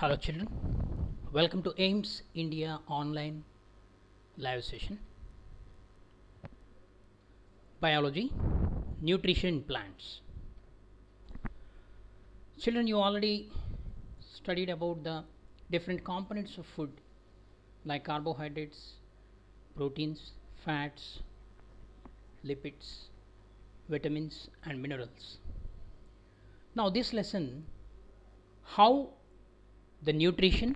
Hello children, welcome to AIMS India online live session. Biology, nutrition in plants. Children, you already studied about the different components of food like carbohydrates, proteins, fats, lipids, vitamins and minerals. Now this lesson, how the nutrition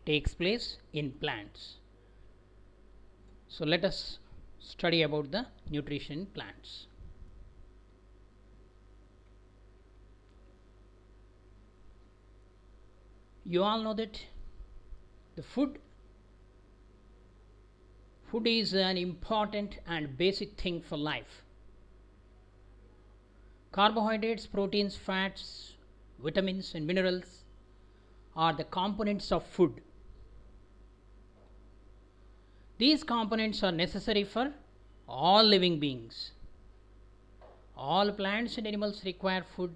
takes place in plants. So let us study about the nutrition in plants. You all know that the food is an important and basic thing for life. Carbohydrates, proteins, fats, vitamins and minerals are the components of food. These components are necessary for all living beings. All plants and animals require food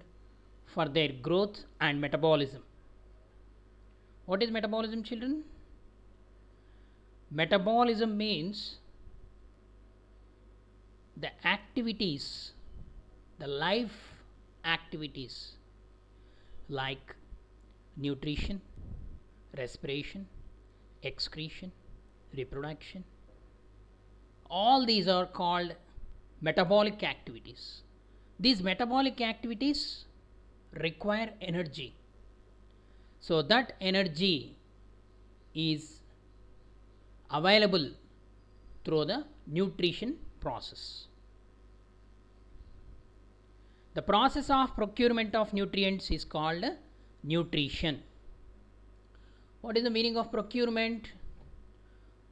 for their growth and metabolism. What is metabolism, children? Metabolism means the activities, the life activities like nutrition, respiration, excretion, reproduction. All these are called metabolic activities. These metabolic activities require energy. So that energy is available through the nutrition process. The process of procurement of nutrients is called nutrition. What is the meaning of procurement?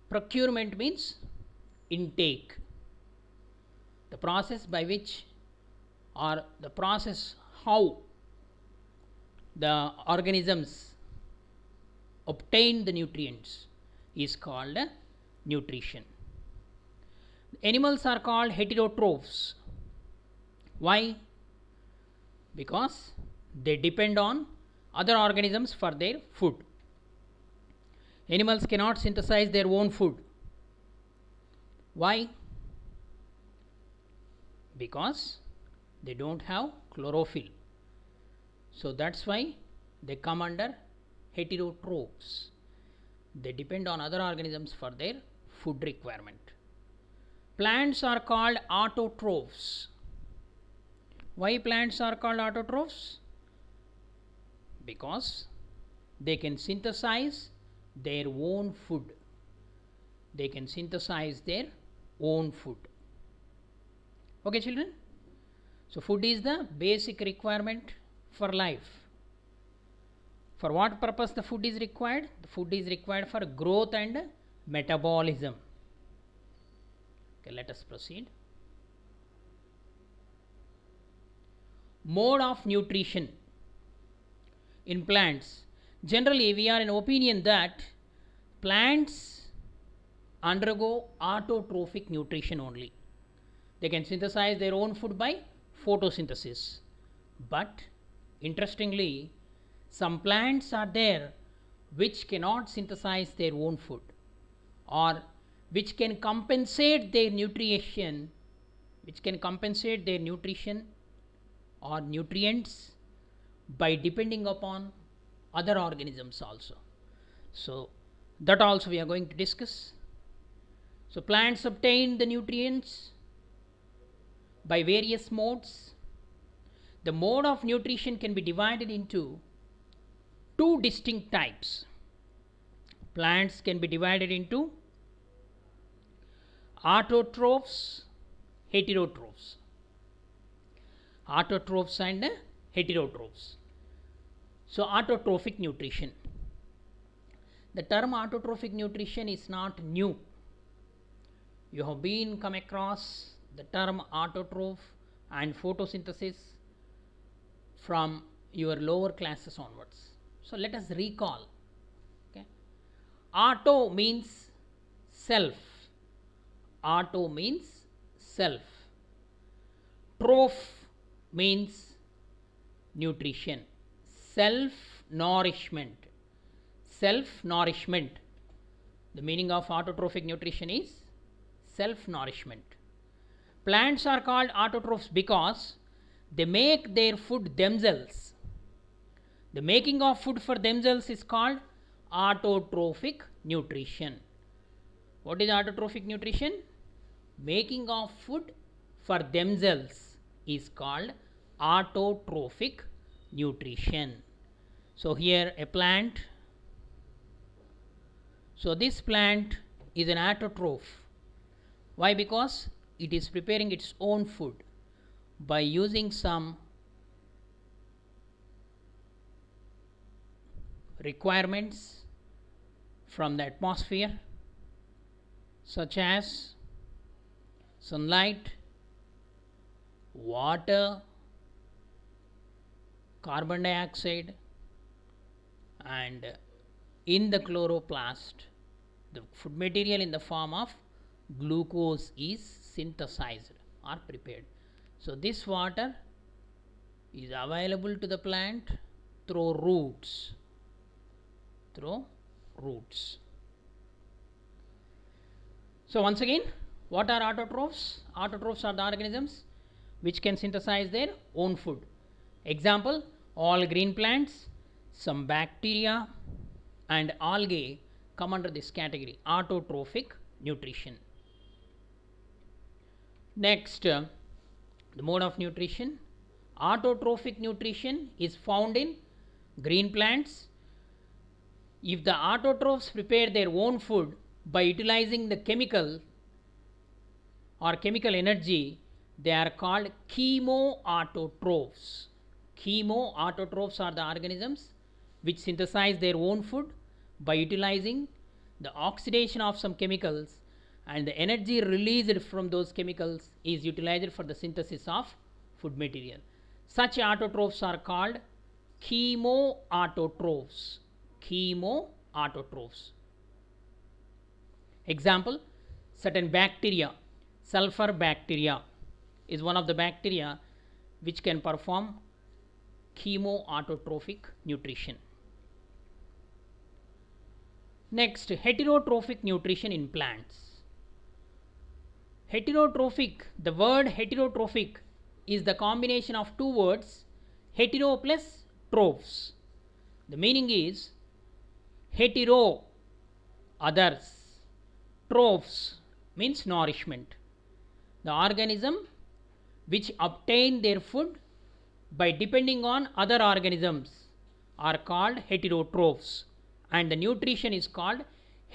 Procurement means intake. The process by which, or the process how the organisms obtain the nutrients is called nutrition. Animals are called heterotrophs. Why? Because they depend on other organisms for their food. Animals cannot synthesize their own food. Why? Because they don't have chlorophyll. So that's why they come under heterotrophs. They depend on other organisms for their food requirement. Plants are called autotrophs. Why plants are called autotrophs? Because they can synthesize their own food. They can synthesize their own food. Okay, children? So food is the basic requirement for life. For what purpose the food is required? The food is required for growth and metabolism. Okay, let us proceed. Mode of nutrition in plants. Generally, we are in opinion that plants undergo autotrophic nutrition only. They can synthesize their own food by photosynthesis. But interestingly, some plants are there which cannot synthesize their own food, or which can compensate their nutrition, or nutrients by depending upon other organisms also. So that also we are going to discuss. So plants obtain the nutrients by various modes. The mode of nutrition can be divided into two distinct types. Plants can be divided into autotrophs, heterotrophs. Autotrophs and heterotrophs. So autotrophic nutrition. The term autotrophic nutrition is not new. You have been come across the term autotroph and photosynthesis from your lower classes onwards. So let us recall. Okay. Auto means self. Auto means self. Troph means nutrition, self nourishment. self-nourishment. The meaning of autotrophic nutrition is self-nourishment. Plants are called autotrophs because they make their food themselves. The making of food for themselves is called autotrophic nutrition. What is autotrophic nutrition? Making of food for themselves is called autotrophic nutrition. So here a plant. So this plant is an autotroph. Why? Because it is preparing its own food by using some requirements from the atmosphere, such as sunlight, water, carbon dioxide, and in the chloroplast, the food material in the form of glucose is synthesized or prepared. So this water is available to the plant through roots. So once again, what are autotrophs? Autotrophs are the organisms which can synthesize their own food. Example, all green plants, some bacteria and algae come under this category, autotrophic nutrition. Next, the mode of nutrition. Autotrophic nutrition is found in green plants. If the autotrophs prepare their own food by utilizing the chemical or chemical energy, they are called chemoautotrophs. Chemoautotrophs are the organisms which synthesize their own food by utilizing the oxidation of some chemicals, and the energy released from those chemicals is utilized for the synthesis of food material. Such autotrophs are called chemoautotrophs. Example, certain bacteria, sulfur bacteria is one of the bacteria which can perform chemoautotrophic nutrition. Next, heterotrophic nutrition in plants. Heterotrophic, the word heterotrophic is the combination of two words, hetero plus trophs. The meaning is hetero, others, trophs means nourishment. The organism which obtain their food by depending on other organisms are called heterotrophs, and the nutrition is called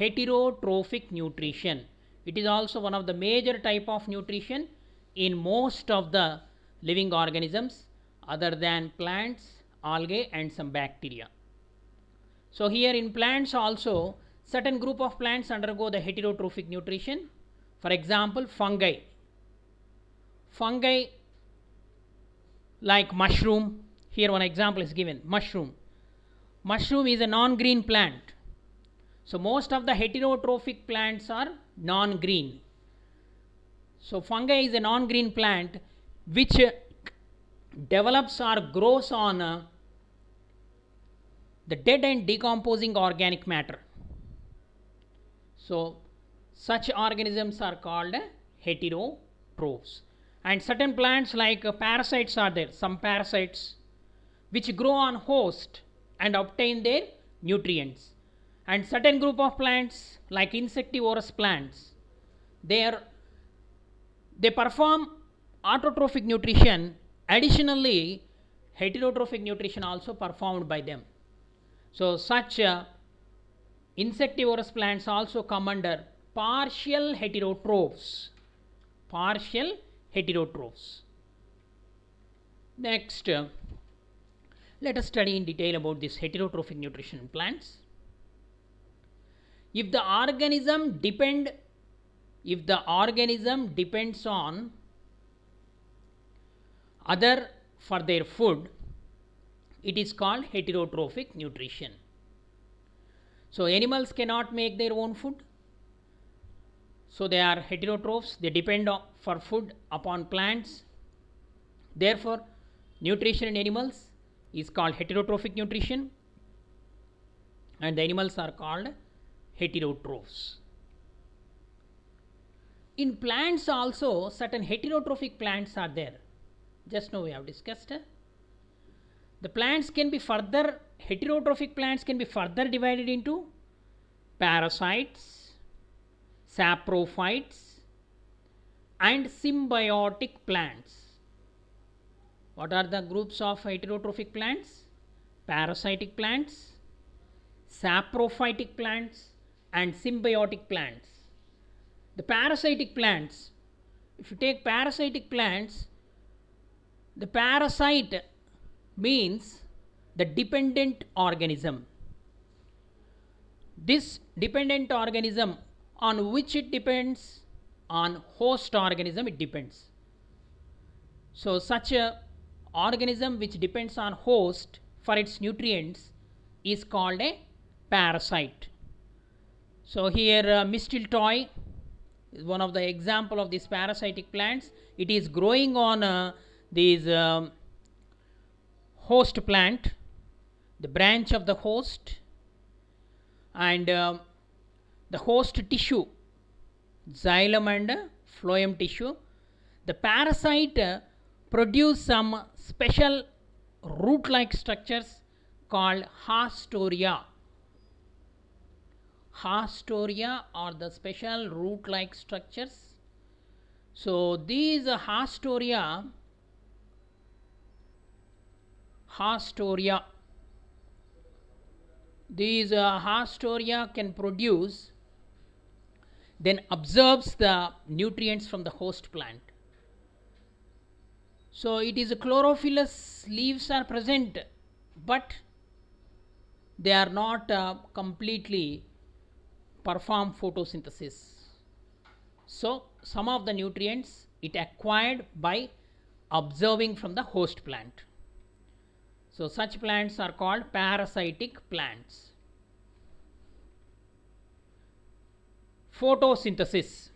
heterotrophic nutrition. It is also one of the major type of nutrition in most of the living organisms other than plants, algae and some bacteria. So here in plants also, certain group of plants undergo the heterotrophic nutrition. For example, fungi like mushroom. Here one example is given, mushroom is a non-green plant. So most of the heterotrophic plants are non-green. So fungi is a non-green plant which develops or grows on the dead and decomposing organic matter. So such organisms are called heterotrophs. And certain plants like parasites are there, some parasites which grow on host and obtain their nutrients. And certain group of plants like insectivorous plants, they perform autotrophic nutrition. Additionally, heterotrophic nutrition also performed by them. So such insectivorous plants also come under partial heterotrophs. Next, let us study in detail about this heterotrophic nutrition in plants. If the organism depends on other for their food, it is called heterotrophic nutrition. So animals cannot make their own food, so they are heterotrophs. They depend for food upon plants. Therefore, nutrition in animals is called heterotrophic nutrition. and the animals are called heterotrophs. In plants also certain heterotrophic plants are there. Just now we have discussed. The plants can be further, heterotrophic plants can be further divided into parasites, saprophytes, and symbiotic plants. What are the groups of heterotrophic plants? Parasitic plants, saprophytic plants, and symbiotic plants. The parasitic plants, if you take parasitic plants, the parasite means the dependent organism. This dependent organism, on which it depends? On host organism it depends. So such a organism which depends on host for its nutrients is called a parasite. So here mistletoe is one of the example of these parasitic plants. It is growing on these host plant, the branch of the host, and the host tissue, xylem and phloem tissue. The parasite produce some special root-like structures called hastoria. Hastoria are the special root-like structures. So these hastoria can produce, then absorbs the nutrients from the host plant. So it is a chlorophyllous leaves are present, but they are not completely perform photosynthesis. So some of the nutrients it acquired by observing from the host plant. So such plants are called parasitic plants. Photosynthesis,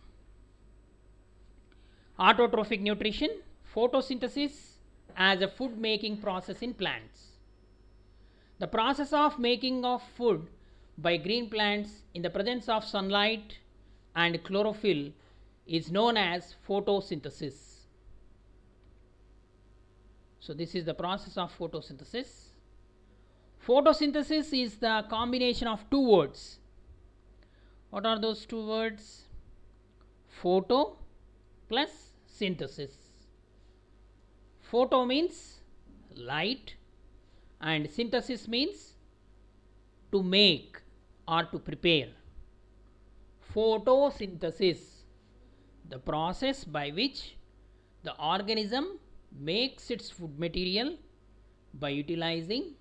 autotrophic nutrition, photosynthesis as a food making process in plants. The process of making of food by green plants in the presence of sunlight and chlorophyll is known as photosynthesis. So this is the process of photosynthesis. Photosynthesis is the combination of two words. What are those two words? Photo plus synthesis. Photo means light and synthesis means to make or to prepare. Photosynthesis, the process by which the organism makes its food material by utilizing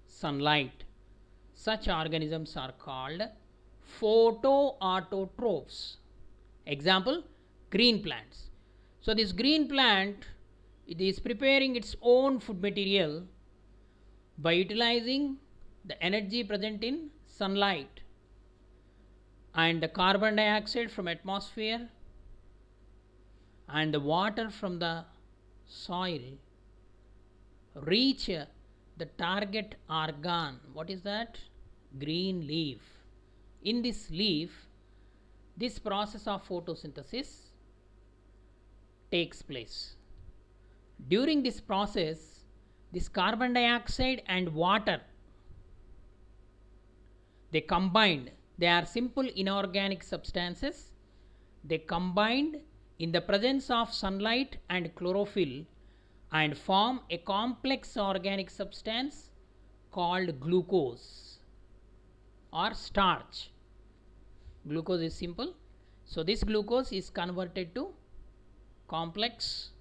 sunlight. Such organisms are called photoautotrophs. Example, green plants. So this green plant, it is preparing its own food material by utilizing the energy present in sunlight and the carbon dioxide from atmosphere and the water from the soil reach the target organ. What is that? Green leaf. In this leaf, this process of photosynthesis takes place. During this process, this carbon dioxide and water, they combined. They are simple inorganic substances. They combined in the presence of sunlight and chlorophyll and form a complex organic substance called glucose or starch. Glucose is simple. So this glucose is converted to complex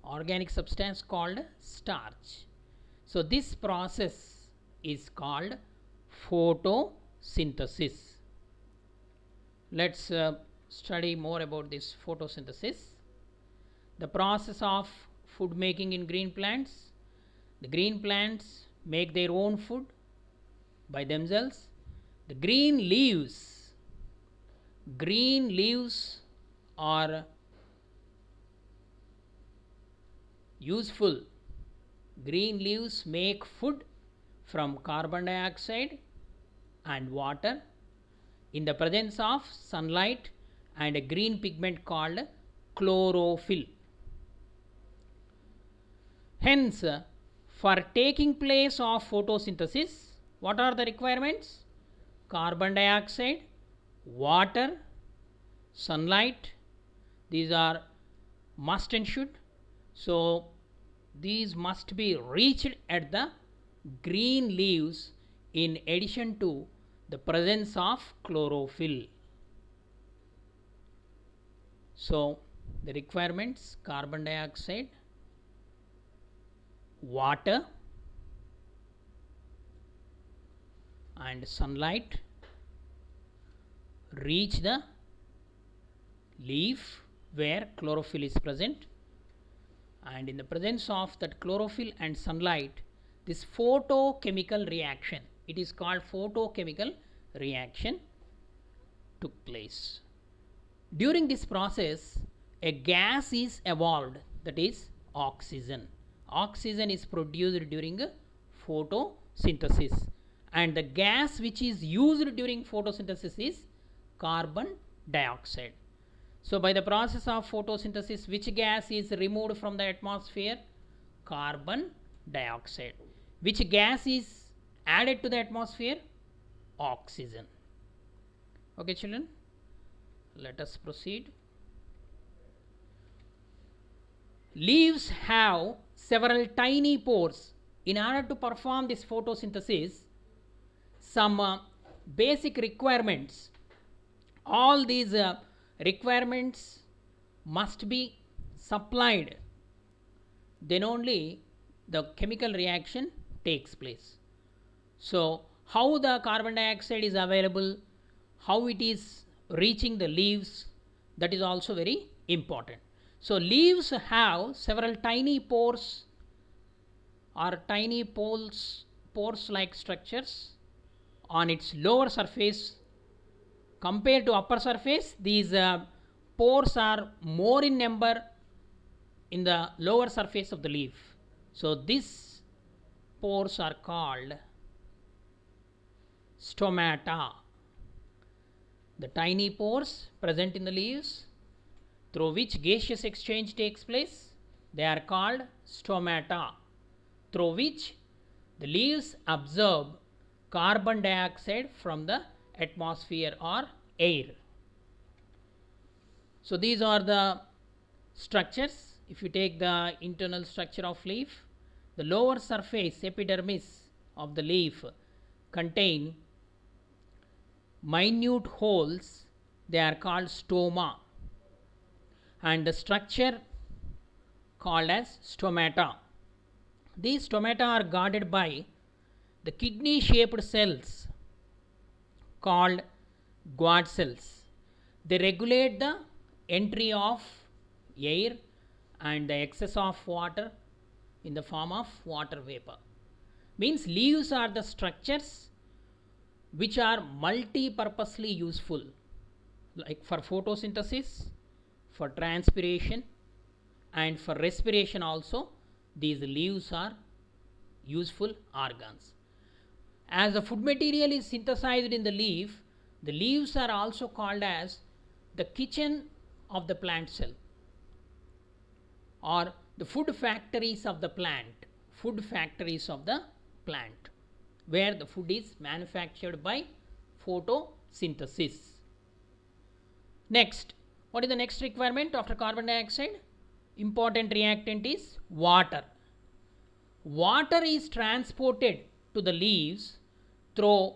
organic substance called starch. So this process is called photosynthesis. Let's study more about this photosynthesis. The process of food making in green plants. The green plants make their own food by themselves. The green leaves are useful. Green leaves make food from carbon dioxide and water in the presence of sunlight and a green pigment called chlorophyll. Hence, for taking place of photosynthesis, what are the requirements? Carbon dioxide, water, sunlight, these are must and should. So, these must be reached at the green leaves in addition to the presence of chlorophyll. So, the requirements: carbon dioxide, water, and sunlight reach the leaf where chlorophyll is present, and in the presence of that chlorophyll and sunlight, this photochemical reaction, it is called photochemical reaction, took place. During this process, a gas is evolved, that is oxygen. Oxygen is produced during photosynthesis, and the gas which is used during photosynthesis is carbon dioxide. So, by the process of photosynthesis, which gas is removed from the atmosphere? Carbon dioxide. Which gas is added to the atmosphere? Oxygen. Okay, children, let us proceed. Leaves have several tiny pores. In order to perform this photosynthesis, some basic requirements, all these requirements must be supplied, then only the chemical reaction takes place. So, how the carbon dioxide is available, how it is reaching the leaves, that is also very important. So, leaves have several tiny pores or tiny pores like structures on its lower surface. Compared to upper surface, these pores are more in number in the lower surface of the leaf. So, these pores are called stomata. The tiny pores present in the leaves through which gaseous exchange takes place, they are called stomata, through which the leaves absorb carbon dioxide from the atmosphere or air. So, these are the structures. If you take the internal structure of leaf, the lower surface epidermis of the leaf contain minute holes, they are called stoma, and the structure called as stomata. These stomata are guarded by the kidney shaped cells called Guard cells. They regulate the entry of air and the excess of water in the form of water vapor. Means leaves are the structures which are multi-purposely useful, like for photosynthesis, for transpiration, and for respiration also. These leaves are useful organs. As the food material is synthesized in the leaves are also called as the kitchen of the plant cell, or the food factories of the plant, where the food is manufactured by photosynthesis. Next, what is the next requirement after carbon dioxide? Important reactant is water. Water is transported to the leaves through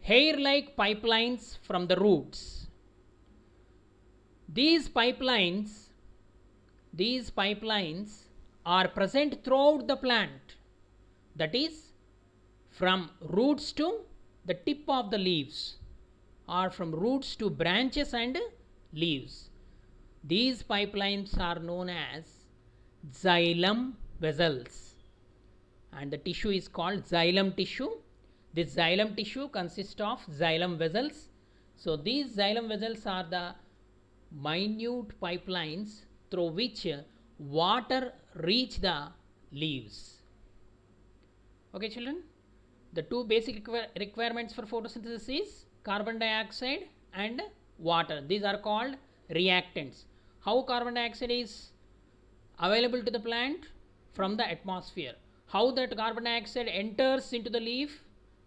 hair-like pipelines from the roots. These pipelines are present throughout the plant, that is, from roots to the tip of the leaves, or from roots to branches and leaves. These pipelines are known as xylem vessels, and the tissue is called xylem tissue. This xylem tissue consists of xylem vessels. So, these xylem vessels are the minute pipelines through which water reach the leaves. Okay, children. The two basic requirements for photosynthesis is carbon dioxide and water. These are called reactants. How carbon dioxide is available to the plant? From the atmosphere. How that carbon dioxide enters into the leaf?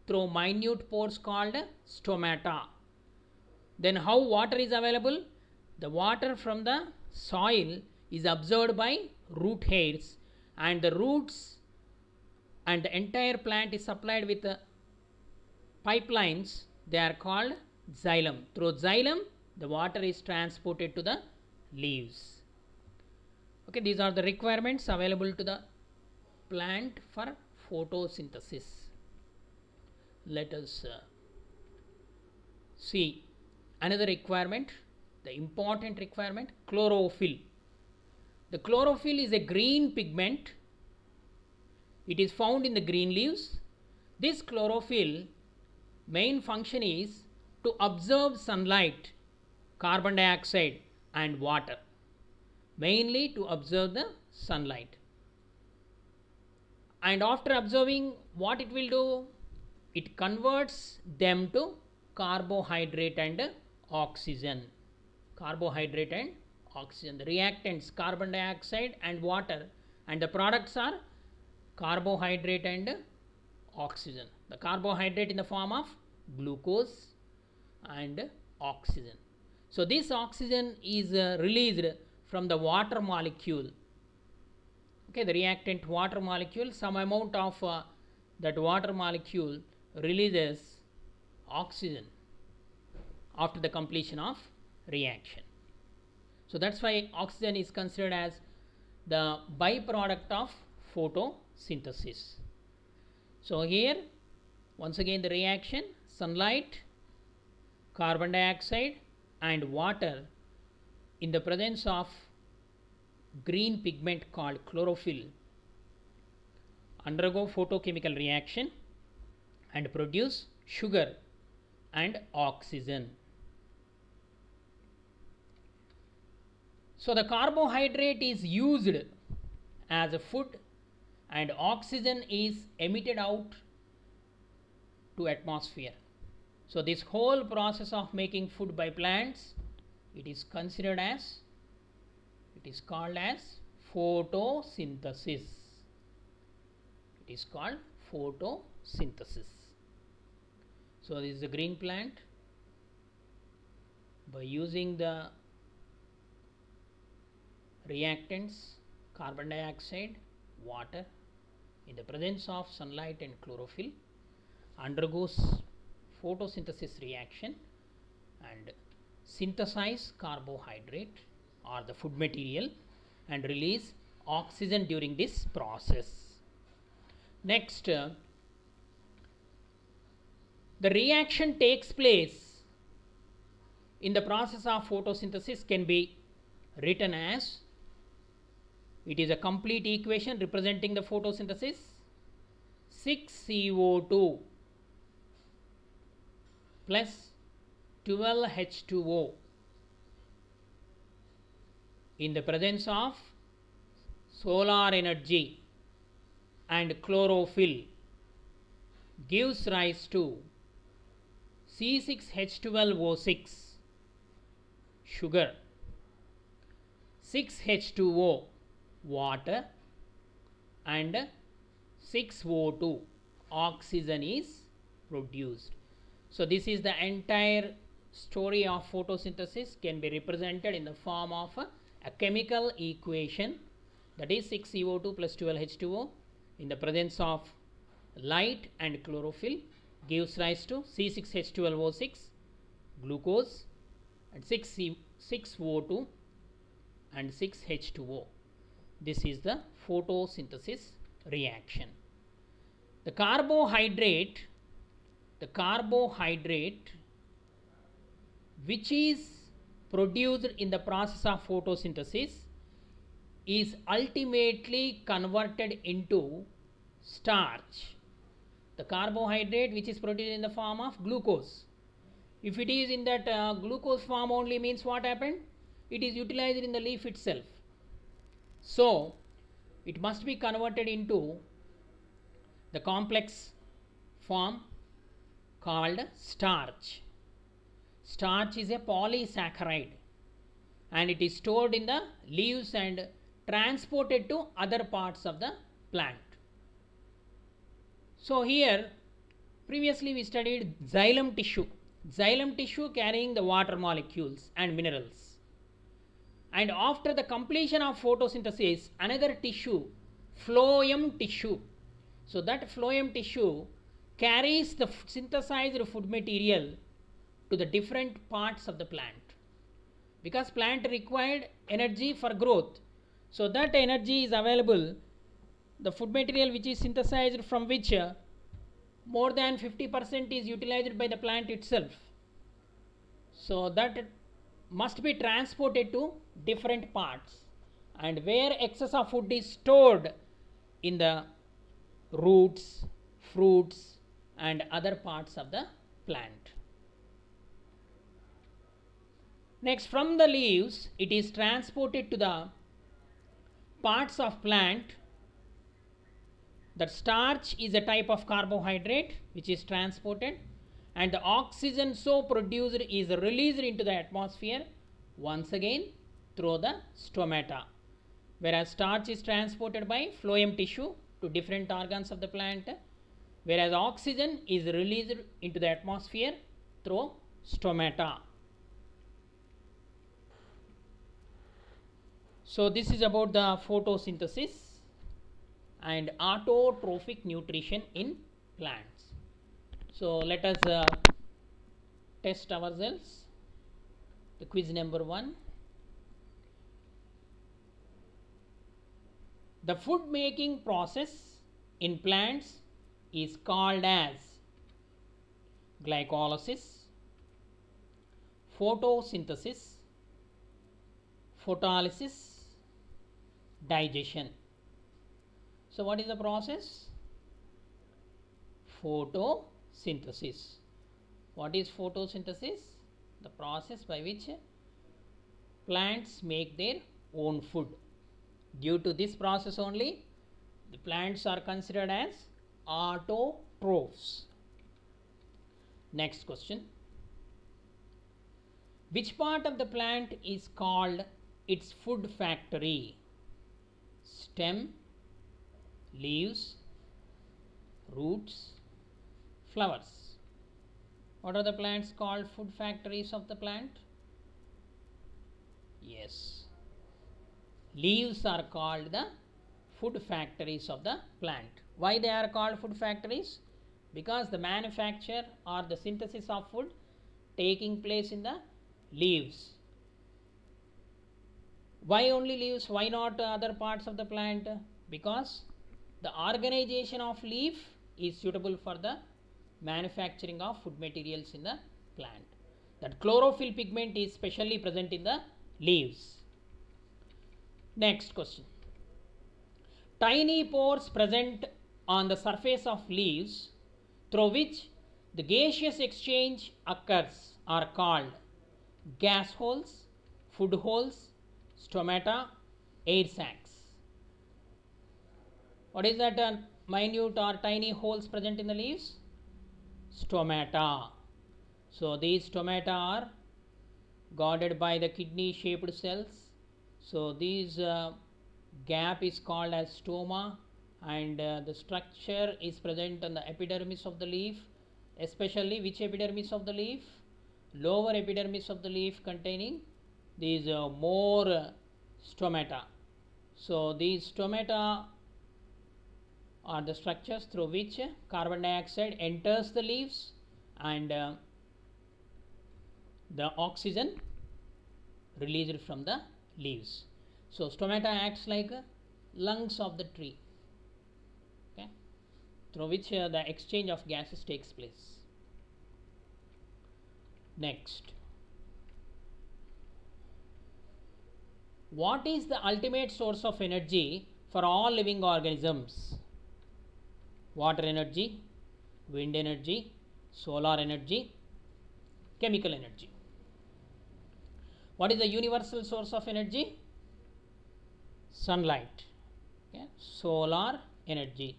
Through minute pores called stomata. Then how water is available? The water from the soil is absorbed by root hairs, and the roots and the entire plant is supplied with pipelines. They are called xylem. Through xylem the water is transported to the leaves. Okay, these are the requirements available to the plant for photosynthesis. Let us see another requirement, the important requirement, chlorophyll. The chlorophyll is a green pigment. It is found in the green leaves. This chlorophyll main function is to absorb sunlight, carbon dioxide and water. Mainly to absorb the sunlight. And after absorbing, what it will do? It converts them to carbohydrate and oxygen. Carbohydrate and oxygen. The reactants carbon dioxide and water, and the products are carbohydrate and oxygen. The carbohydrate in the form of glucose and oxygen. So this oxygen is released from the water molecule. Okay, the reactant water molecule, some amount of that water molecule releases oxygen after the completion of reaction. So that's why oxygen is considered as the byproduct of photosynthesis. So here once again the reaction, sunlight, carbon dioxide and water in the presence of green pigment called chlorophyll undergo photochemical reaction and produce sugar and oxygen. So the carbohydrate is used as a food and oxygen is emitted out to atmosphere. So this whole process of making food by plants, it is considered as, it is called as photosynthesis. It is called photosynthesis. So this is a green plant. By using the reactants carbon dioxide, water in the presence of sunlight and chlorophyll undergoes photosynthesis reaction and synthesize carbohydrate or the food material and release oxygen during this process. Next, the reaction takes place in the process of photosynthesis can be written as, it is a complete equation representing the photosynthesis, 6CO2 plus 12H2O in the presence of solar energy and chlorophyll gives rise to C6H12O6 sugar, 6H2O water and 6O2 oxygen is produced. So this is the entire story of photosynthesis can be represented in the form of a chemical equation, that is 6CO2 plus 12H2O in the presence of light and chlorophyll gives rise to C6H12O6 glucose and 6O2 and 6H2O. This is the photosynthesis reaction. The carbohydrate which is produced in the process of photosynthesis is ultimately converted into starch. The carbohydrate which is produced in the form of glucose, if it is in that glucose form only, means what happened? It is utilized in the leaf itself. So it must be converted into the complex form called starch. Starch is a polysaccharide and it is stored in the leaves and transported to other parts of the plant. So here previously we studied xylem tissue. Xylem tissue carrying the water molecules and minerals. And after the completion of photosynthesis, another tissue, phloem tissue. So that phloem tissue carries the synthesized food material to the different parts of the plant. Because plant required energy for growth. So that energy is available, the food material which is synthesized from which more than 50% is utilized by the plant itself. So that must be transported to different parts, and where excess of food is stored in the roots, fruits and other parts of the plant. Next, from the leaves it is transported to the parts of plant. That starch is a type of carbohydrate which is transported, and the oxygen so produced is released into the atmosphere once again through the stomata, whereas starch is transported by phloem tissue to different organs of the plant, whereas oxygen is released into the atmosphere through stomata. So this is about the photosynthesis and autotrophic nutrition in plants. So let us test ourselves. The quiz number 1. The food making process in plants is called as glycolysis, photosynthesis, photolysis, digestion. So what is the process? Photosynthesis. What is photosynthesis? The process by which plants make their own food. Due to this process only, the plants are considered as autotrophs. Next question. Which part of the plant is called its food factory? Stem, leaves, roots, flowers. What are the plants called food factories of the plant? Yes, leaves are called the food factories of the plant. Why they are called food factories? Because the manufacture or the synthesis of food taking place in the leaves. Why only leaves? Why not other parts of the plant? Because the organization of leaf is suitable for the manufacturing of food materials in the plant. That chlorophyll pigment is specially present in the leaves. Next question. Tiny pores present on the surface of leaves through which the gaseous exchange occurs are called gas holes, food holes, stomata, air sacs. What is that minute or tiny holes present in the leaves? Stomata. So these stomata are guarded by the kidney shaped cells. So these gap is called as stoma, and the structure is present on the epidermis of the leaf, especially which epidermis of the leaf? Lower epidermis of the leaf containing these more stomata. So these stomata are the structures through which carbon dioxide enters the leaves and the oxygen released from the leaves. So stomata acts like lungs of the tree, okay, through which the exchange of gases takes place. Next, what is the ultimate source of energy for all living organisms? Water energy, wind energy, solar energy, chemical energy. What is the universal source of energy? Sunlight, okay, solar energy.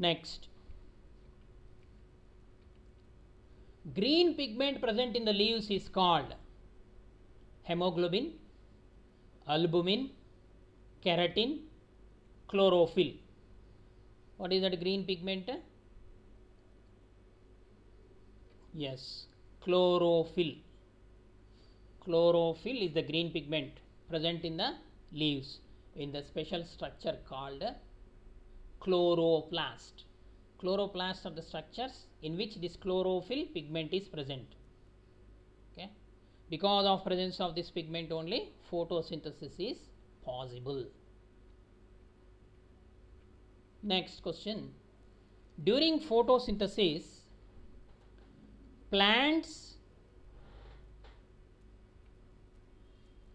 Next, green pigment present in the leaves is called hemoglobin, albumin, keratin, chlorophyll. What is that green pigment? Yes, chlorophyll. Chlorophyll is the green pigment present in the leaves in the special structure called chloroplast. Chloroplasts are the structures in which this chlorophyll pigment is present. Okay, because of presence of this pigment only photosynthesis is possible. Next question, during photosynthesis plants,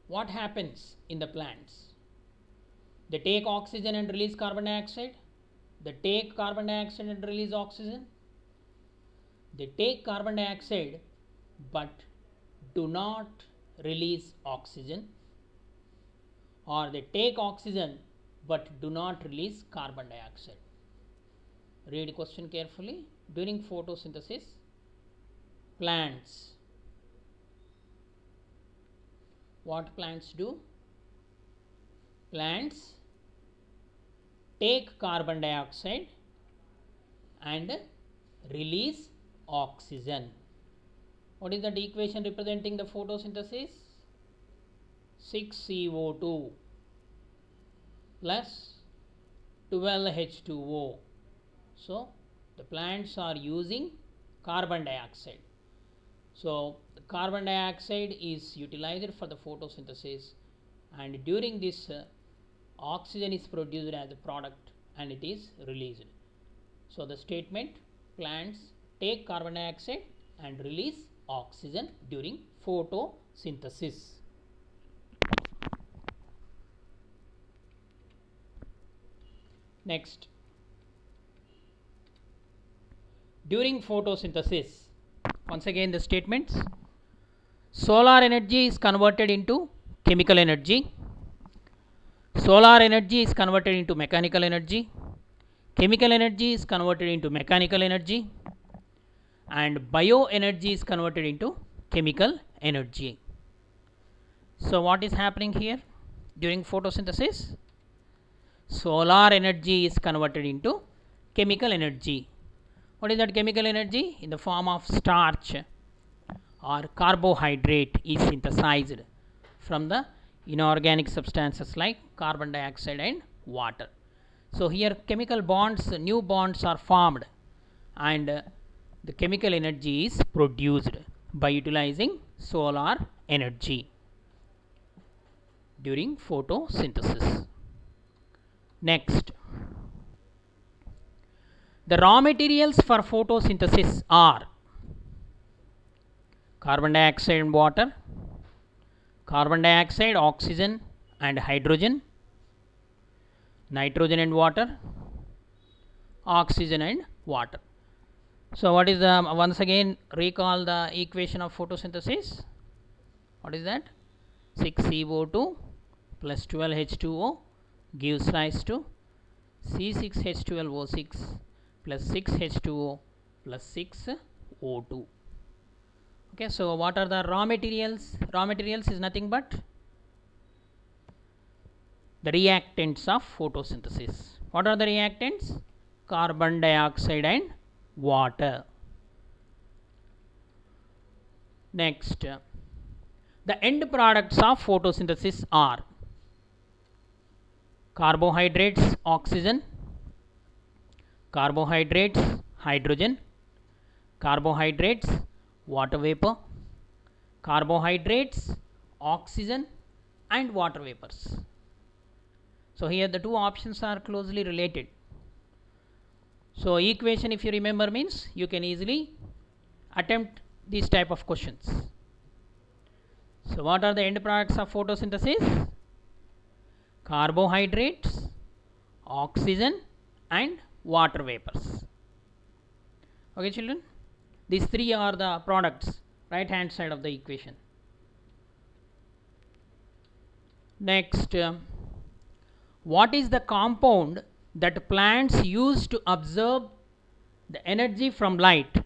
what happens in the plants? They take oxygen and release carbon dioxide. They take carbon dioxide and release oxygen. They take carbon dioxide but do not release oxygen, or they take oxygen but do not release carbon dioxide. Read the question carefully. During photosynthesis, plants, what plants do? Plants take carbon dioxide and release oxygen. What is that equation representing the photosynthesis? 6CO2 plus 12H2O. So the plants are using carbon dioxide. So the carbon dioxide is utilized for the photosynthesis, and during this oxygen is produced as a product and it is released. So the statement, plants take carbon dioxide and release oxygen during photosynthesis. Next, during photosynthesis, once again the statements, solar energy is converted into chemical energy, solar energy is converted into mechanical energy, chemical energy is converted into mechanical energy, and bioenergy is converted into chemical energy. So what is happening here during photosynthesis? Solar energy is converted into chemical energy. What is that chemical energy? In the form of starch or carbohydrate is synthesized from the inorganic substances like carbon dioxide and water. So here chemical bonds, new bonds are formed, and the chemical energy is produced by utilizing solar energy during photosynthesis. Next, the raw materials for photosynthesis are carbon dioxide and water, carbon dioxide, oxygen and hydrogen, nitrogen and water, oxygen and water. So what is the, once again recall the equation of photosynthesis? What is that? 6CO2 plus 12H2O gives rise to C6H12O6 plus 6H2O plus 6O2. Okay, so what are the raw materials? Raw materials is nothing but the reactants of photosynthesis. What are the reactants? Carbon dioxide and water. Next, the end products of photosynthesis are carbohydrates, oxygen, carbohydrates, hydrogen, carbohydrates, water vapor, carbohydrates, oxygen and water vapors. So here the two options are closely related. So equation, if you remember, means you can easily attempt these type of questions. So what are the end products of photosynthesis? Carbohydrates, oxygen and water vapors. Okay children, these three are the products, right hand side of the equation. Next, what is the compound that plants use to absorb the energy from light.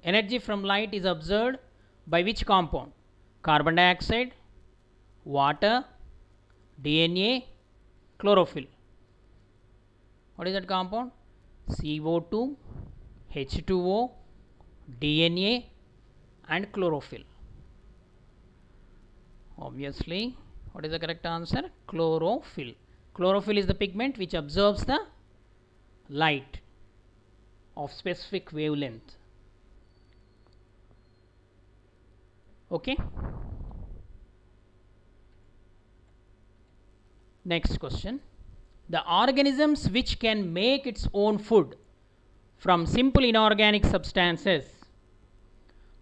Energy from light is absorbed by which compound? Carbon dioxide, water, DNA, chlorophyll. What is that compound? CO2, H2O, DNA and chlorophyll. Obviously, what is the correct answer? Chlorophyll. Chlorophyll is the pigment which absorbs the light of specific wavelength. Okay. Next question. The organisms which can make its own food from simple inorganic substances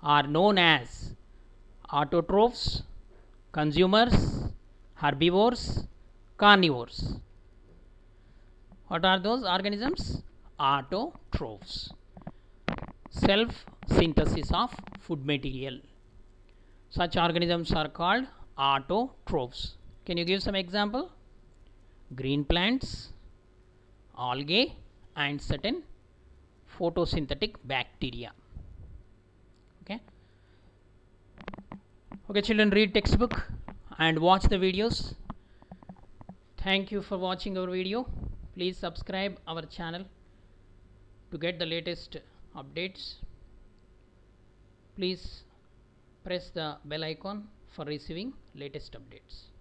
are known as autotrophs, consumers, herbivores, carnivores. What are those organisms? Autotrophs. Self synthesis of food material. Such organisms are called autotrophs. Can you give some example? Green plants, algae and certain photosynthetic bacteria. Okay. Okay, children, read textbook and watch the videos. Thank you for watching our video. Please subscribe our channel to get the latest updates. Please press the bell icon for receiving latest updates.